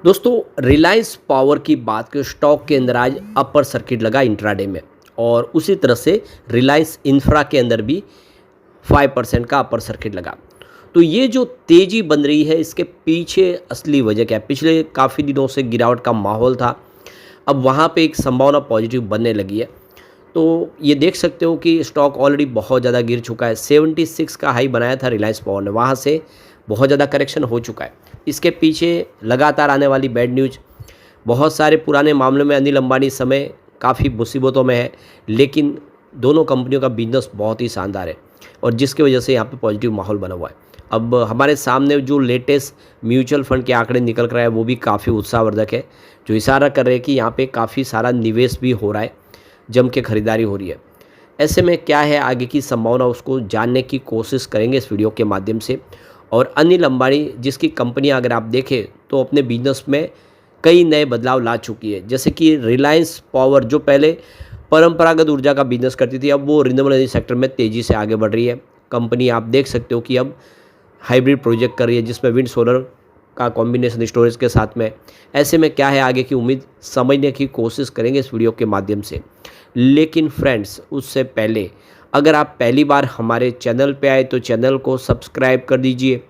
दोस्तों रिलायंस पावर की बात करें स्टॉक के अंदर आज अपर सर्किट लगा इंट्राडे में। और उसी तरह से रिलायंस इंफ्रा के अंदर भी 5% का अपर सर्किट लगा। तो ये जो तेज़ी बन रही है इसके पीछे असली वजह क्या है? पिछले काफ़ी दिनों से गिरावट का माहौल था, अब वहाँ पे एक संभावना पॉजिटिव बनने लगी है। तो ये देख सकते हो कि स्टॉक ऑलरेडी बहुत ज़्यादा गिर चुका है। 76 का हाई बनाया था रिलायंस पावर ने, वहाँ से बहुत ज़्यादा करेक्शन हो चुका है। इसके पीछे लगातार आने वाली बैड न्यूज़, बहुत सारे पुराने मामलों में अनिल अंबानी इस समय काफ़ी मुसीबतों में है, लेकिन दोनों कंपनियों का बिजनेस बहुत ही शानदार है और जिसकी वजह से यहाँ पे पॉजिटिव माहौल बना हुआ है। अब हमारे सामने जो लेटेस्ट म्यूचुअल फंड के आंकड़े निकल कर आए वो भी काफ़ी उत्साहवर्धक है, जो इशारा कर रहे हैं कि यहाँ पे काफ़ी सारा निवेश भी हो रहा है, जम के खरीदारी हो रही है। ऐसे में क्या है आगे की संभावना, उसको जानने की कोशिश करेंगे इस वीडियो के माध्यम से। और अनिल अंबानी जिसकी कंपनियां अगर आप देखें तो अपने बिजनेस में कई नए बदलाव ला चुकी है, जैसे कि रिलायंस पावर जो पहले परंपरागत ऊर्जा का बिजनेस करती थी, अब वो रिन्यूएबल एनर्जी सेक्टर में तेज़ी से आगे बढ़ रही है। कंपनी आप देख सकते हो कि अब हाइब्रिड प्रोजेक्ट कर रही है जिसमें विंड सोलर का कॉम्बिनेशन स्टोरेज के साथ में। ऐसे में क्या है आगे की उम्मीद समझने की कोशिश करेंगे इस वीडियो के माध्यम से। लेकिन फ्रेंड्स उससे पहले अगर आप पहली बार हमारे चैनल पे आए तो चैनल को सब्सक्राइब कर दीजिए,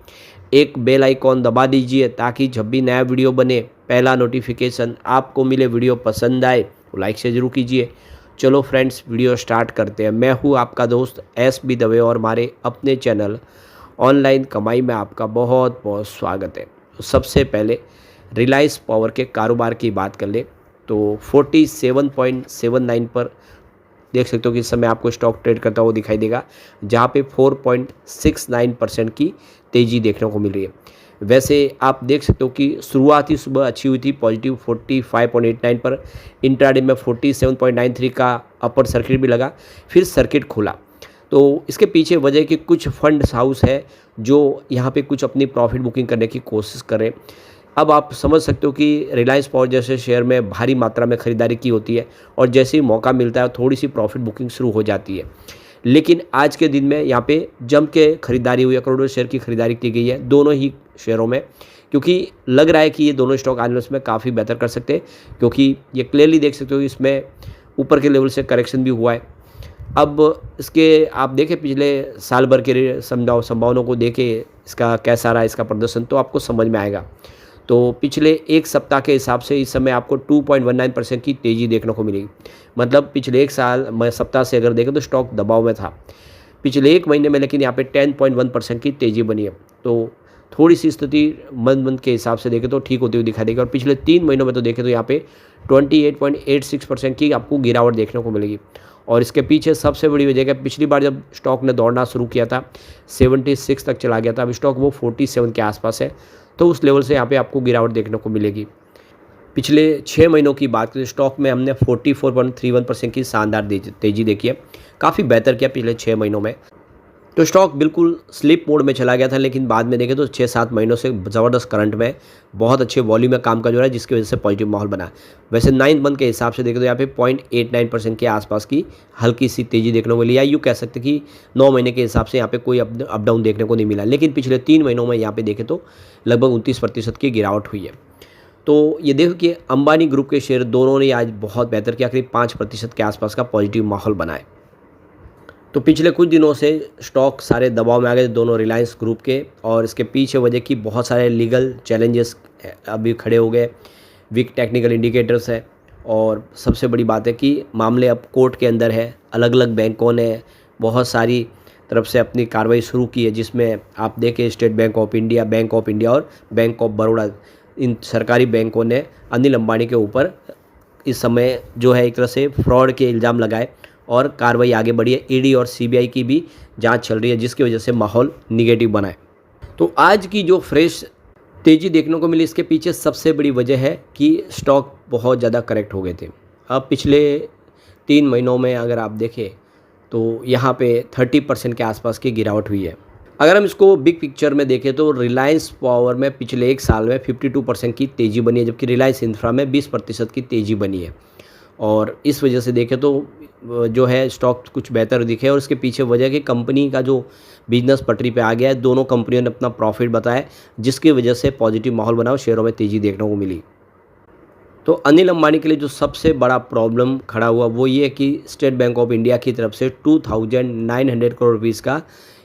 एक बेल आइकॉन दबा दीजिए ताकि जब भी नया वीडियो बने पहला नोटिफिकेशन आपको मिले। वीडियो पसंद आए तो लाइक से ज़रूर कीजिए। चलो फ्रेंड्स वीडियो स्टार्ट करते हैं। मैं हूँ आपका दोस्त SB दवे और हमारे अपने चैनल ऑनलाइन कमाई में आपका बहुत बहुत स्वागत है। तो सबसे पहले रिलायंस पावर के कारोबार की बात कर ले तो 47.79 पर देख सकते हो कि इस समय आपको स्टॉक ट्रेड करता हुआ दिखाई देगा, जहाँ पे 4.69% की तेज़ी देखने को मिल रही है। वैसे आप देख सकते हो कि शुरुआती सुबह अच्छी हुई थी, पॉजिटिव 45.89 पर, इंट्राडे में 47.93 का अपर सर्किट भी लगा, फिर सर्किट खुला। तो इसके पीछे वजह कि कुछ फंड हाउस है जो यहाँ पे कुछ अपनी प्रॉफिट बुकिंग करने की कोशिश करें। अब आप समझ सकते हो कि रिलायंस पावर जैसे शेयर में भारी मात्रा में खरीदारी की होती है और जैसे ही मौका मिलता है थोड़ी सी प्रॉफिट बुकिंग शुरू हो जाती है। लेकिन आज के दिन में यहाँ पे जम के खरीदारी हुई है, करोड़ों शेयर की खरीदारी की गई है दोनों ही शेयरों में, क्योंकि लग रहा है कि ये दोनों स्टॉक आने वाले समय काफ़ी बेहतर कर सकते हैं, क्योंकि ये क्लियरली देख सकते हो इसमें ऊपर के लेवल से करेक्शन भी हुआ है। अब इसके आप देखें पिछले साल भर के संभावनाओं को देखें, इसका कैसा रहा इसका प्रदर्शन, तो आपको समझ में आएगा। तो पिछले एक सप्ताह के हिसाब से इस समय आपको 2.19% की तेज़ी देखने को मिलेगी। मतलब पिछले एक सप्ताह से अगर देखें तो स्टॉक दबाव में था पिछले एक महीने में, लेकिन यहाँ पे 10.1% की तेज़ी बनी है। तो थोड़ी सी स्थिति मंद के हिसाब से देखें तो ठीक होती हुई दिखाई देगी। और पिछले 3 महीनों में तो देखें तो यहाँ पे 28.86% की आपको गिरावट देखने को मिलेगी। और इसके पीछे सबसे बड़ी वजह है, पिछली बार जब स्टॉक ने दौड़ना शुरू किया था 76 तक चला गया था, अब स्टॉक वो 47 के आसपास है, तो उस लेवल से यहाँ पे आपको गिरावट देखने को मिलेगी। पिछले 6 महीनों की बात करें स्टॉक में हमने 44.31% की शानदार तेज़ी देखी है, काफ़ी बेहतर किया पिछले 6 महीनों में। तो स्टॉक बिल्कुल स्लिप मोड में चला गया था, लेकिन बाद में देखें तो 6-7 महीनों से ज़बरदस्त करंट में बहुत अच्छे वॉल्यूम में काम कर रहा है, जिसकी वजह से पॉजिटिव माहौल बना। वैसे 9 मंथ के हिसाब से देखें तो यहाँ पे 0.89% के आसपास की हल्की सी तेज़ी देखने को मिली, या यूँ कह सकते कि 9 महीने के हिसाब से यहाँ पे कोई अप डाउन देखने को नहीं मिला। लेकिन पिछले 3 महीनों में यहाँ पे देखें तो लगभग 29% की गिरावट हुई है। तो ये देखो कि अंबानी ग्रुप के शेयर दोनों ने आज बहुत बेहतर किया, करीब 5% के आसपास का पॉजिटिव माहौल बनाए। तो पिछले कुछ दिनों से स्टॉक सारे दबाव में आ गए दोनों रिलायंस ग्रुप के, और इसके पीछे वजह की बहुत सारे लीगल चैलेंजेस अभी खड़े हो गए, वीक टेक्निकल इंडिकेटर्स है, और सबसे बड़ी बात है कि मामले अब कोर्ट के अंदर है। अलग अलग बैंकों ने बहुत सारी तरफ से अपनी कार्रवाई शुरू की है, जिसमें आप देखें स्टेट बैंक ऑफ इंडिया और बैंक ऑफ बड़ौदा, इन सरकारी बैंकों ने अनिल अंबानी के ऊपर इस समय जो है एक तरह से फ्रॉड के इल्ज़ाम लगाए और कार्रवाई आगे बढ़ी है। ईडी और सीबीआई की भी जांच चल रही है, जिसकी वजह से माहौल निगेटिव बना है। तो आज की जो फ्रेश तेज़ी देखने को मिली, इसके पीछे सबसे बड़ी वजह है कि स्टॉक बहुत ज़्यादा करेक्ट हो गए थे। अब पिछले 3 महीनों में अगर आप देखें तो यहाँ पे 30% के आसपास की गिरावट हुई है। अगर हम इसको बिग पिक्चर में देखें तो रिलायंस पावर में पिछले एक साल में 52% की तेज़ी बनी है, जबकि रिलायंस इंफ्रा में 20% की तेज़ी बनी है। और इस वजह से देखें तो जो है स्टॉक कुछ बेहतर दिखे और इसके पीछे वजह कि कंपनी का जो बिजनेस पटरी पे आ गया है, दोनों कंपनियों ने अपना प्रॉफिट बताया, जिसकी वजह से पॉजिटिव माहौल बना और शेयरों में तेज़ी देखने को मिली। तो अनिल अंबानी के लिए जो सबसे बड़ा प्रॉब्लम खड़ा हुआ वो ये है कि स्टेट बैंक ऑफ इंडिया की तरफ से 2900 करोड़ रुपीज़ का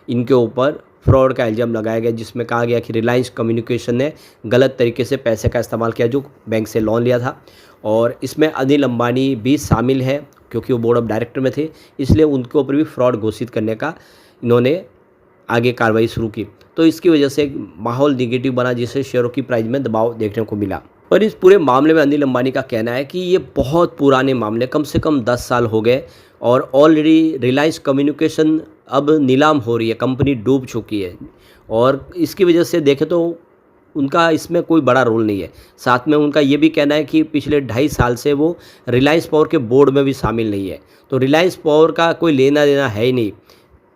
इनके ऊपर फ्रॉड का इल्ज़ाम लगाया गया, जिसमें कहा गया कि रिलायंस कम्युनिकेशन ने गलत तरीके से पैसे का इस्तेमाल किया जो बैंक से लोन लिया था। और इसमें अनिल अंबानी भी शामिल है क्योंकि वो बोर्ड ऑफ डायरेक्टर में थे, इसलिए उनके ऊपर भी फ्रॉड घोषित करने का इन्होंने आगे कार्रवाई शुरू की। तो इसकी वजह से एक माहौल निगेटिव बना, जिससे शेयरों की प्राइस में दबाव देखने को मिला। और इस पूरे मामले में अनिल अंबानी का कहना है कि ये बहुत पुराने मामले, कम से कम 10 साल हो गए और ऑलरेडी रिलायंस कम्युनिकेशन अब नीलाम हो रही है, कंपनी डूब चुकी है और इसकी वजह से देखें तो उनका इसमें कोई बड़ा रोल नहीं है। साथ में उनका ये भी कहना है कि पिछले 2.5 साल से वो रिलायंस पावर के बोर्ड में भी शामिल नहीं है। तो रिलायंस पावर का कोई लेना देना है ही नहीं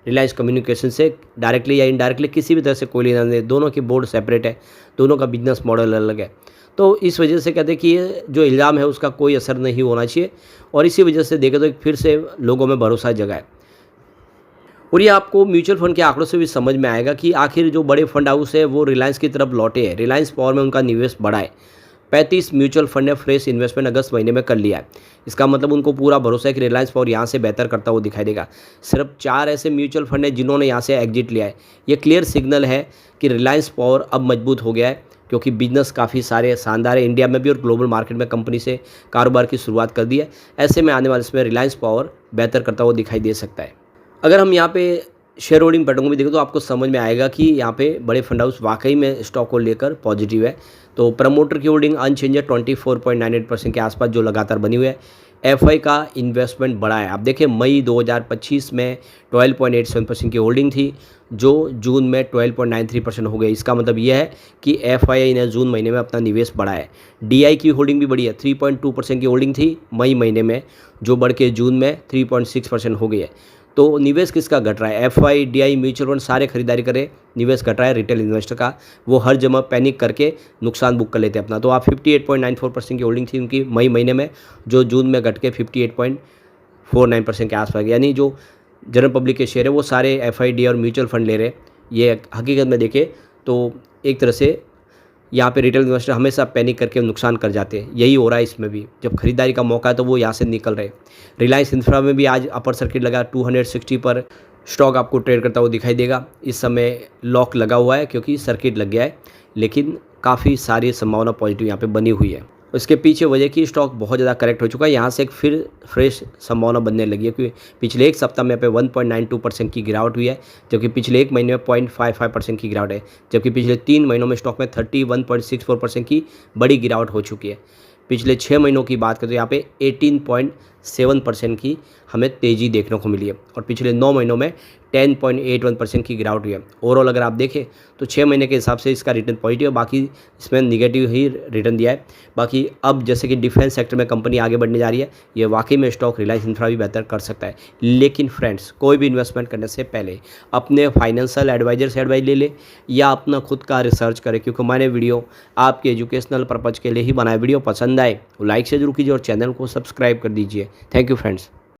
रिलायंस कम्युनिकेशन से, डायरेक्टली या इनडायरेक्टली किसी भी तरह से कोई लेना देना, दोनों की बोर्ड सेपरेट है, दोनों का बिजनेस मॉडल अलग है। तो इस वजह से कहते हैं कि ये जो इल्ज़ाम है उसका कोई असर नहीं होना चाहिए और इसी वजह से देखें तो फिर से लोगों में भरोसा जगाए। और ये आपको म्यूचुअल फंड के आंकड़ों से भी समझ में आएगा कि आखिर जो बड़े फंड हाउस है वो रिलायंस की तरफ लौटे हैं, रिलायंस पावर में उनका निवेश बढ़ा है। 35 म्यूचुअल फंड ने फ्रेश इन्वेस्टमेंट अगस्त महीने में कर लिया है। इसका मतलब उनको पूरा भरोसा है कि रिलायंस पावर यहाँ से बेहतर करता हुआ दिखाई देगा। सिर्फ 4 ऐसे म्यूचुअल फंड हैं जिन्होंने यहाँ से एग्जिट लिया है। ये क्लियर सिग्नल है कि रिलायंस पावर अब मजबूत हो गया है क्योंकि बिजनेस काफ़ी सारे शानदार है, इंडिया में भी और ग्लोबल मार्केट में कंपनी से कारोबार की शुरुआत कर दी है। ऐसे में आने वाले इसमें रिलायंस पावर बेहतर करता हुआ दिखाई दे सकता है। अगर हम यहाँ पे शेयर होल्डिंग पैटर्न को भी देखें तो आपको समझ में आएगा कि यहाँ पे बड़े फंड हाउस वाकई में स्टॉक को लेकर पॉजिटिव है। तो प्रमोटर की होल्डिंग अनचेंज है 24.98% के आसपास जो लगातार बनी हुई है। एफआई का इन्वेस्टमेंट बढ़ा है। आप देखिए मई 2025 में 12.87% की होल्डिंग थी जो जून में 12.93% हो गई। इसका मतलब यह है कि एफआई ने जून महीने में अपना निवेश बढ़ाया है। डीआई की होल्डिंग भी बढ़ी है। 3.2% की होल्डिंग थी मई महीने में जो बढ़ के जून में 3.6% हो गई है। तो निवेश किसका घट रहा है? एफआई, डीआई, म्यूचुअल फंड सारे खरीदारी करें, निवेश घट रहा है रिटेल इन्वेस्टर का। वो हर जगह पैनिक करके नुकसान बुक कर लेते हैं अपना। तो आप 58.94% की होल्डिंग थी उनकी मई महीने में जो जून में घट के 58.49% के आसपास, यानी जो जनरल पब्लिक के शेयर है वो सारे एफआई, और म्यूचुअल फंड ले रहे हैं। ये हकीकत में देखें तो एक तरह से यहाँ पे रिटेल इन्वेस्टर हमेशा पैनिक करके नुकसान कर जाते हैं। यही हो रहा है इसमें भी, जब खरीदारी का मौका है तो वो यहाँ से निकल रहे। रिलायंस इंफ्रा में भी आज अपर सर्किट लगा 260 पर स्टॉक आपको ट्रेड करता हुआ दिखाई देगा। इस समय लॉक लगा हुआ है क्योंकि सर्किट लग गया है, लेकिन काफ़ी सारी संभावना पॉजिटिव यहाँ पे बनी हुई है। उसके पीछे वजह कि स्टॉक बहुत ज़्यादा करेक्ट हो चुका है, यहाँ से एक फिर फ्रेश संभावना बनने लगी है क्योंकि पिछले एक सप्ताह में यहाँ पे 1.92% की गिरावट हुई है, जबकि पिछले एक महीने में 0.55% की गिरावट है, जबकि पिछले 3 महीनों में स्टॉक में 31.64% की बड़ी गिरावट हो चुकी है। पिछले 6 महीनों की बात करें तो यहाँ पे 18.7% की हमें तेज़ी देखने को मिली है और पिछले 9 महीनों में 10.81% की गिरावट हुई है। ओवरऑल अगर आप देखें तो 6 महीने के हिसाब से इसका रिटर्न पॉजिटिव है, बाकी इसमें निगेटिव ही रिटर्न दिया है। बाकी अब जैसे कि डिफेंस सेक्टर में कंपनी आगे बढ़ने जा रही है, ये वाकई में स्टॉक रिलायंस इंफ्रा भी बेहतर कर सकता है। लेकिन फ्रेंड्स, कोई भी इन्वेस्टमेंट करने से पहले अपने फाइनेंशियल एडवाइजर से एडवाइस ले ले या अपना खुद का रिसर्च करें, क्योंकि मैंने वीडियो आपके एजुकेशनल पर्पज़ के लिए ही बनाया। वीडियो पसंद आए तो लाइक से जरूर कीजिए और चैनल को सब्सक्राइब कर दीजिए। Thank you friends.